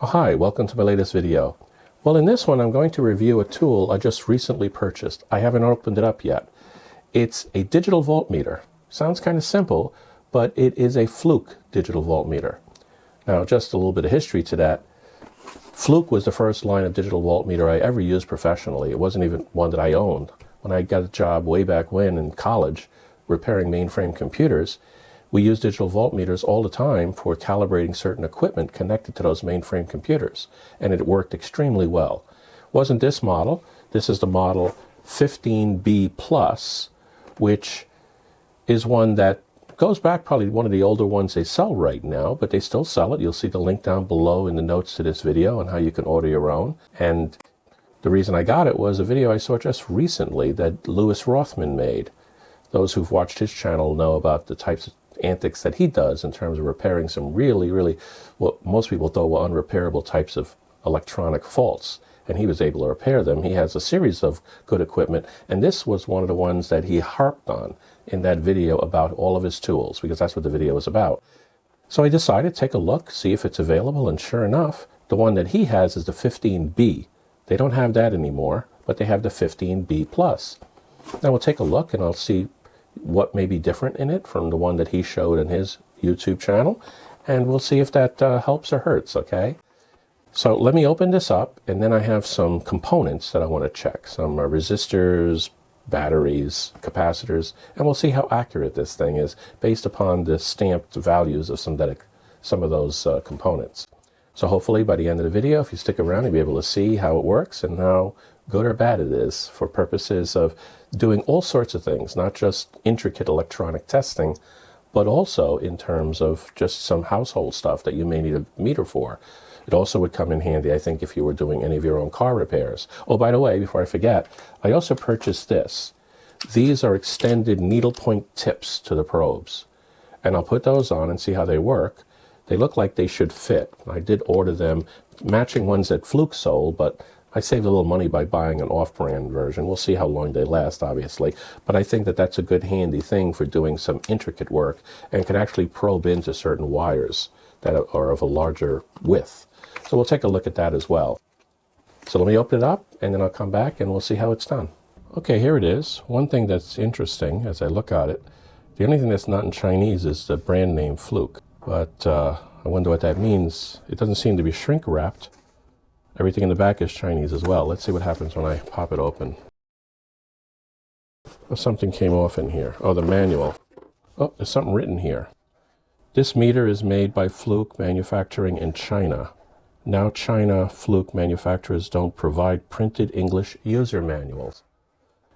Oh, hi, welcome to my latest video. Well, in this one I'm going to review a tool I just recently purchased. I haven't opened it up yet. It's a digital voltmeter. Sounds kind of simple, but it is a Fluke digital voltmeter. Now, just a little bit of history to that. Fluke was the first line of digital voltmeter I ever used professionally. It wasn't even one that I owned. When I got a job way back when in college repairing mainframe computers, we used digital voltmeters all the time for calibrating certain equipment connected to those mainframe computers, and it worked extremely well. Wasn't this model. This is the model 15B Plus, which is one that goes back probably one of the older ones they sell right now, but they still sell it. You'll see the link down below in the notes to this video on how you can order your own. And the reason I got it was a video I saw just recently that Louis Rothman made. Those who've watched his channel know about the types of antics that he does in terms of repairing some really, what most people thought were unrepairable types of electronic faults. And he was able to repair them. He has a series of good equipment, and this was one of the ones that he harped on in that video about all of his tools, because that's what the video was about. So I decided to take a look, see if it's available, and sure enough, the one that he has is the 15B. They don't have that anymore, but they have the 15B Plus. Now we'll take a look and I'll see what may be different in it from the one that he showed in his YouTube channel, and we'll see if that helps or hurts, okay? So let me open this up, and then I have some components that I want to check. Some resistors, batteries, capacitors, and we'll see how accurate this thing is based upon the stamped values of some of those components. So hopefully by the end of the video, if you stick around, you'll be able to see how it works and how good or bad it is for purposes of doing all sorts of things, not just intricate electronic testing, but also in terms of just some household stuff that you may need a meter for. It also would come in handy, I think, if you were doing any of your own car repairs. Oh, by the way, before I forget, I also purchased this. These are extended needlepoint tips to the probes, and I'll put those on and see how they work. They look like they should fit. I did order them, matching ones that Fluke sold, but I saved a little money by buying an off-brand version. We'll see how long they last, obviously. But I think that that's a good handy thing for doing some intricate work and can actually probe into certain wires that are of a larger width. So we'll take a look at that as well. So let me open it up, and then I'll come back and we'll see how it's done. Okay, here it is. One thing that's interesting as I look at it, the only thing that's not in Chinese is the brand name Fluke. But I wonder what that means. It doesn't seem to be shrink wrapped. Everything in the back is Chinese as well. Let's see what happens when I pop it open. Oh, something came off in here. Oh, the manual. Oh, there's something written here. This meter is made by Fluke Manufacturing in China. Now China Fluke manufacturers don't provide printed English user manuals.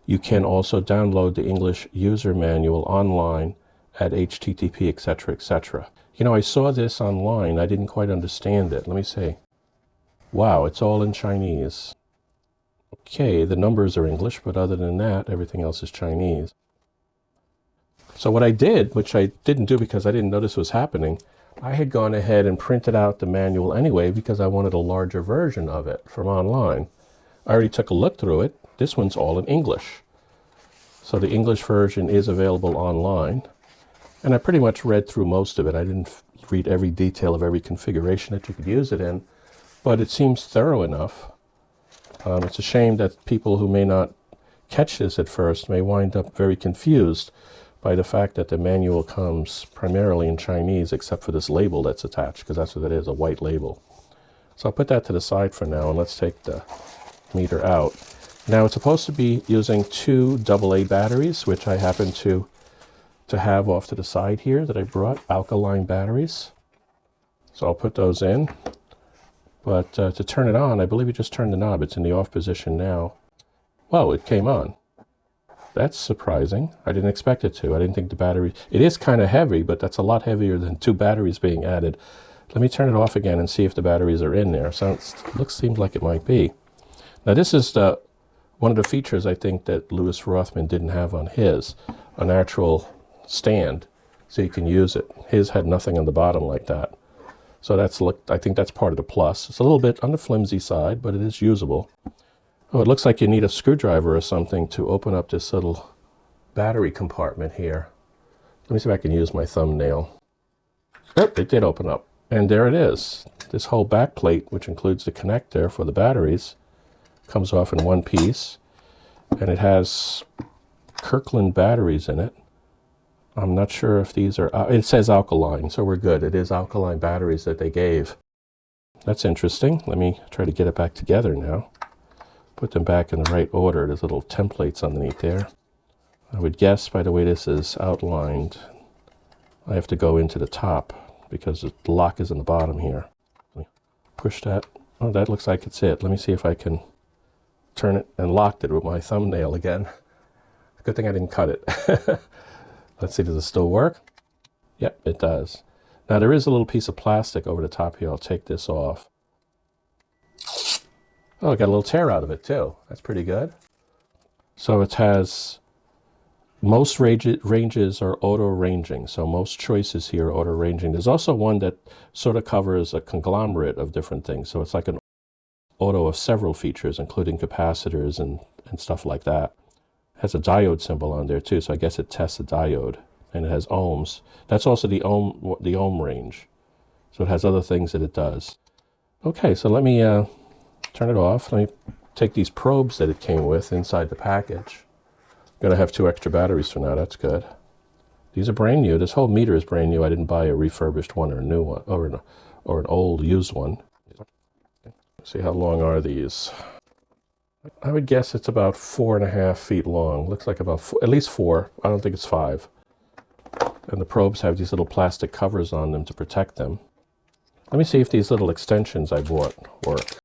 You can also download the English user manual online at http etc. etc. You know, I saw this online. I didn't quite understand it. Let me see. Wow, it's all in Chinese. Okay, the numbers are English, but other than that, everything else is Chinese. So what I did, which I didn't do because I didn't know this was happening, I had gone ahead and printed out the manual anyway because I wanted a larger version of it from online. I already took a look through it. This one's all in English. So the English version is available online. And I pretty much read through most of it. I didn't read every detail of every configuration that you could use it in, but it seems thorough enough. It's a shame that people who may not catch this at first may wind up very confused by the fact that the manual comes primarily in Chinese, except for this label that's attached, because that's what it is, a white label. So I'll put that to the side for now, and let's take the meter out. Now, it's supposed to be using 2 AA batteries, which I happen to have off to the side here that I brought, alkaline batteries. So I'll put those in. But to turn it on, I believe you just turn the knob. It's in the off position now. Whoa, it came on. That's surprising. I didn't expect it to. I didn't think the battery... It is kind of heavy, but that's a lot heavier than 2 batteries being added. Let me turn it off again and see if the batteries are in there. Seems like it might be. Now this is one of the features I think that Louis Rothman didn't have on his, an actual stand, so you can use it. His had nothing on the bottom like that. So I think that's part of the plus. It's a little bit on the flimsy side, but it is usable. Oh, it looks like you need a screwdriver or something to open up this little battery compartment here. Let me see if I can use my thumbnail. Yep, it did open up. And there it is. This whole back plate, which includes the connector for the batteries, comes off in one piece. And it has Kirkland batteries in it. I'm not sure if these are, it says alkaline, so we're good. It is alkaline batteries that they gave. That's interesting. Let me try to get it back together now. Put them back in the right order. There's little templates underneath there. I would guess by the way this is outlined, I have to go into the top because the lock is in the bottom here. Let me push that. Oh, that looks like it's it. Let me see if I can turn it and locked it with my thumbnail again. Good thing I didn't cut it. Let's see, does it still work? Yep, it does. Now there is a little piece of plastic over the top here. I'll take this off. Oh, I got a little tear out of it too. That's pretty good. So it has, most ranges are auto ranging. So most choices here are auto ranging. There's also one that sort of covers a conglomerate of different things. So it's like an auto of several features, including capacitors and stuff like that. It has a diode symbol on there too, so I guess it tests a diode. And it has ohms. That's also the ohm range. So it has other things that it does. Okay, so let me turn it off. Let me take these probes that it came with inside the package. I'm gonna have 2 extra batteries for now, that's good. These are brand new. This whole meter is brand new. I didn't buy a refurbished one or a new one, or an old used one. Let's see, how long are these? I would guess it's about 4.5 feet long. Looks like about at least 4. I don't think it's 5. And the probes have these little plastic covers on them to protect them. Let me see if these little extensions I bought work.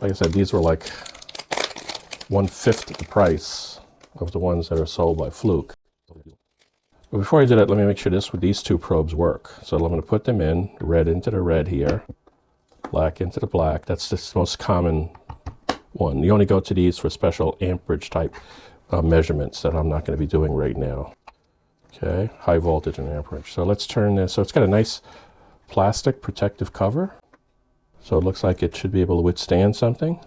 Like I said, these were like 1/5 the price of the ones that are sold by Fluke. But before I do that, let me make sure these 2 probes work. So I'm going to put them in, red into the red here, black into the black. That's the most common one. You only go to these for special amperage type measurements that I'm not going to be doing right now. Okay, high voltage and amperage. So let's turn this. So it's got a nice plastic protective cover. So it looks like it should be able to withstand something.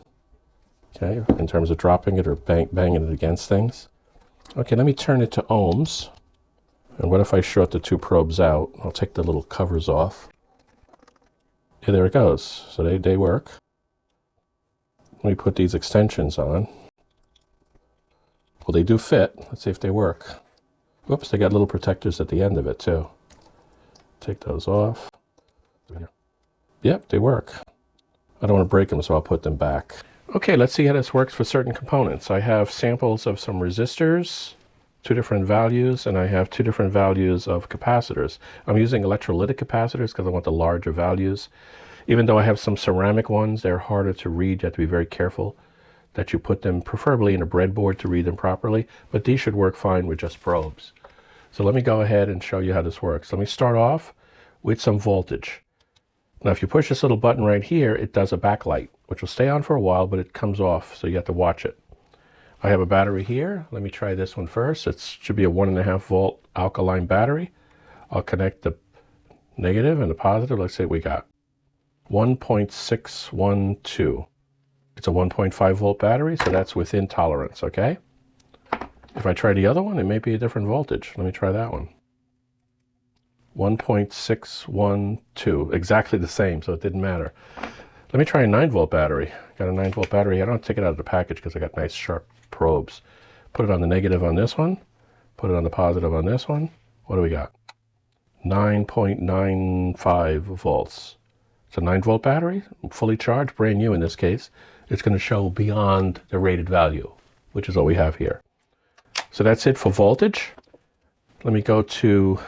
Okay, in terms of dropping it or banging it against things. Okay, let me turn it to ohms. And what if I short the 2 probes out? I'll take the little covers off. Yeah, there it goes. So they work. Let me put these extensions on. Well, they do fit. Let's see if they work. Whoops, they got little protectors at the end of it too. Take those off. Yep, they work. I don't want to break them, so I'll put them back. Okay, let's see how this works for certain components. I have samples of some resistors, 2 different values, and I have 2 different values of capacitors. I'm using electrolytic capacitors because I want the larger values. Even though I have some ceramic ones, they're harder to read. You have to be very careful that you put them preferably in a breadboard to read them properly, but these should work fine with just probes. So let me go ahead and show you how this works. Let me start off with some voltage. Now if you push this little button right here, it does a backlight, which will stay on for a while, but it comes off, so you have to watch it. I have a battery here. Let me try this one first. It should be a 1.5 volt alkaline battery. I'll connect the negative and the positive. Let's see what we got. 1.612. It's a 1.5 volt battery, so that's within tolerance, okay? If I try the other one, it may be a different voltage. Let me try that one. 1.612, exactly the same, so it didn't matter. Let me try a 9 volt battery. Got a 9 volt battery. I don't take it out of the package because I got nice sharp probes. Put it on the negative on this one. Put it on the positive on this one. What do we got? 9.95 volts. It's a 9 volt battery, fully charged, brand new in this case. It's going to show beyond the rated value, which is what we have here. So that's it for voltage. Let me go to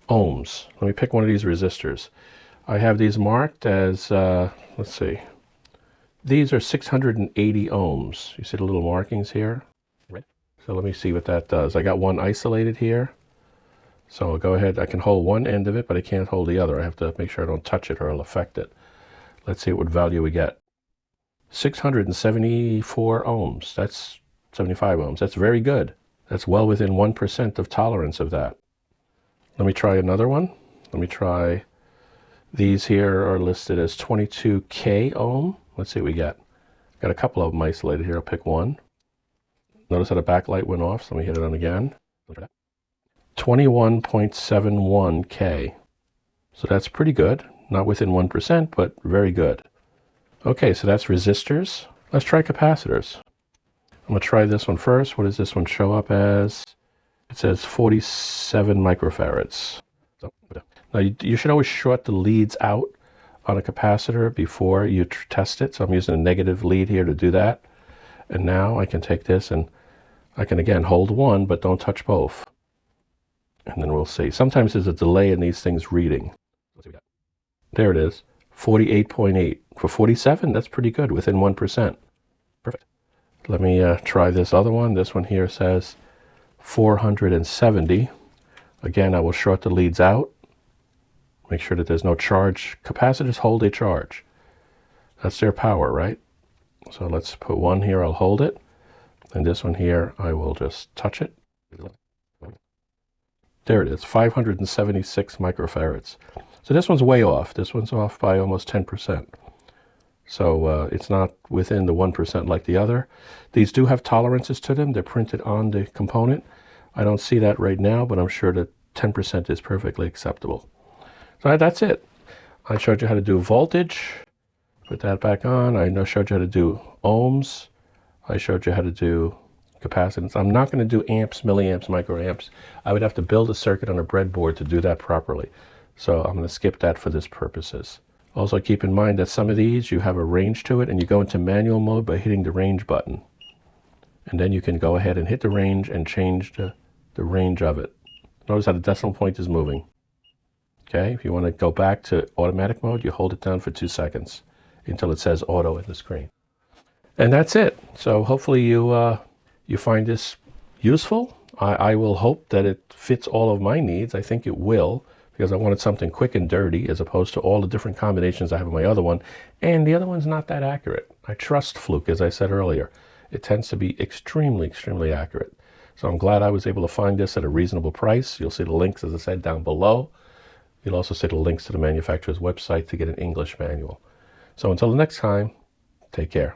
ohms. Let me pick one of these resistors. I have these marked as, let's see. These are 680 ohms. You see the little markings here? Right. So let me see what that does. I got one isolated here. So I'll go ahead, I can hold one end of it, but I can't hold the other. I have to make sure I don't touch it or it'll affect it. Let's see what value we get. 674 ohms. That's 75 ohms. That's very good. That's well within 1% of tolerance of that. Let me try another one. Let me try, these here are listed as 22K ohm. Let's see what we get. Got a couple of them isolated here. I'll pick one. Notice how the backlight went off, so let me hit it on again. 21.71K. So that's pretty good. Not within 1%, but very good. Okay, so that's resistors. Let's try capacitors. I'm going to try this one first. What does this one show up as? It says 47 microfarads. Now you should always short the leads out on a capacitor before you test it. So I'm using a negative lead here to do that. And now I can take this and I can again hold one, but don't touch both. And then we'll see. Sometimes there's a delay in these things reading. There it is, 48.8. For 47, that's pretty good, within 1%. Perfect. Let me try this other one. This one here says 470. Again, I will short the leads out. Make sure that there's no charge. Capacitors hold a charge. That's their power, right? So let's put one here, I'll hold it. And this one here, I will just touch it. There it is, 576 microfarads. So this one's way off. This one's off by almost 10%. So it's not within the 1% like the other. These do have tolerances to them. They're printed on the component. I don't see that right now, but I'm sure that 10% is perfectly acceptable. So that's it. I showed you how to do voltage. Put that back on. I showed you how to do ohms. I showed you how to do capacitance. I'm not going to do amps, milliamps, microamps. I would have to build a circuit on a breadboard to do that properly. So I'm going to skip that for this purposes. Also keep in mind that some of these you have a range to it and you go into manual mode by hitting the range button. And then you can go ahead and hit the range and change the range of it. Notice how the decimal point is moving. Okay, if you want to go back to automatic mode, you hold it down for 2 seconds until it says auto in the screen. And that's it. So hopefully you find this useful. I will hope that it fits all of my needs. I think it will, because I wanted something quick and dirty as opposed to all the different combinations I have in my other one. And the other one's not that accurate. I trust Fluke, as I said earlier. It tends to be extremely, extremely accurate. So I'm glad I was able to find this at a reasonable price. You'll see the links, as I said, down below. You'll also see the links to the manufacturer's website to get an English manual. So until the next time, take care.